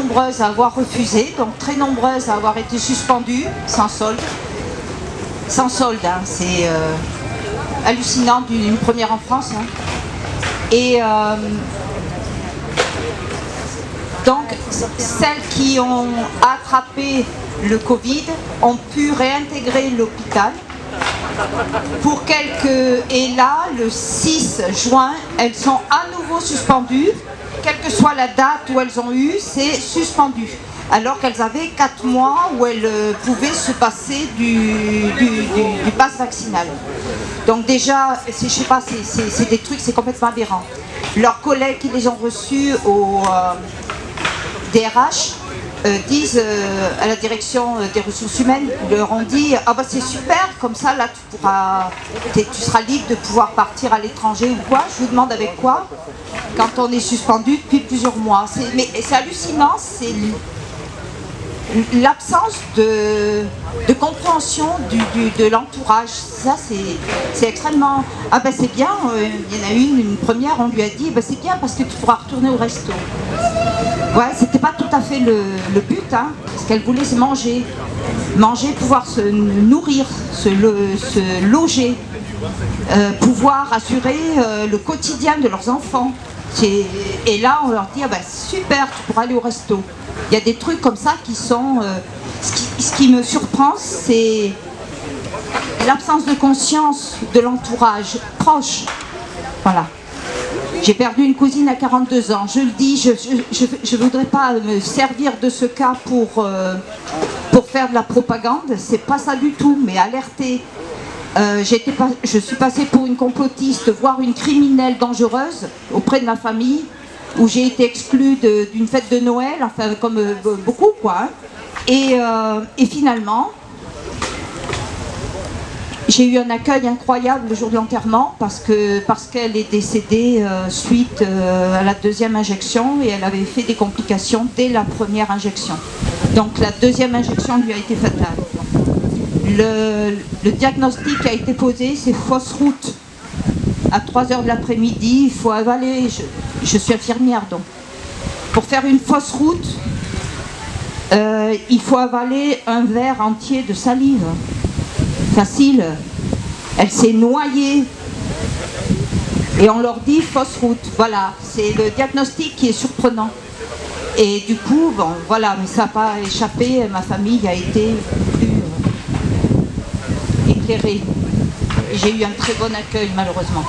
nombreuses à avoir refusé, donc très nombreuses à avoir été suspendues, sans solde. Sans solde, hein, c'est hallucinant, une première en France. Hein. Et donc, celles qui ont attrapé le Covid ont pu réintégrer l'hôpital pour quelques... Et là, le 6 juin, elles sont à nouveau suspendues. Quelle que soit la date où elles ont eu, c'est suspendu. Alors qu'elles avaient 4 mois où elles pouvaient se passer du pass vaccinal. Donc déjà, je sais pas, c'est des trucs, c'est complètement aberrant. Leurs collègues qui les ont reçus au DRH disent à la direction des ressources humaines, ils leur ont dit « Ah bah c'est super, comme ça là tu seras libre de pouvoir partir à l'étranger ou quoi ?» Je vous demande avec quoi quand on est suspendu depuis plusieurs mois. Mais c'est hallucinant, c'est l'absence de compréhension de l'entourage. Ça c'est extrêmement... Ah ben c'est bien, il y en a une première, on lui a dit ben c'est bien parce que tu pourras retourner au resto. Ouais, c'était pas tout à fait le but, hein. Ce qu'elle voulait c'est manger. Manger, pouvoir se nourrir, se loger, pouvoir assurer le quotidien de leurs enfants. Et là on leur dit ah ben super, tu pourras aller au resto. Il y a des trucs comme ça qui sont... ce qui me surprend, c'est l'absence de conscience de l'entourage proche. Voilà. J'ai perdu une cousine à 42 ans. Je le dis, je ne voudrais pas me servir de ce cas pour faire de la propagande. C'est pas ça du tout, mais alerter. Je suis passée pour une complotiste, voire une criminelle dangereuse auprès de ma famille, où j'ai été exclue d'une fête de Noël, enfin comme beaucoup quoi. Hein. Et finalement, j'ai eu un accueil incroyable le jour de l'enterrement parce qu'elle est décédée suite à la deuxième injection et elle avait fait des complications dès la première injection. Donc la deuxième injection lui a été fatale. Le diagnostic a été posé, c'est fausse route. À 3h de l'après-midi, il faut avaler, je suis infirmière donc, pour faire une fausse route, il faut avaler un verre entier de salive. Facile. Elle s'est noyée. Et on leur dit fausse route. Voilà, c'est le diagnostic qui est surprenant. Et du coup, bon, voilà, mais ça n'a pas échappé, ma famille a été plus éclairée. J'ai eu un très bon accueil, malheureusement.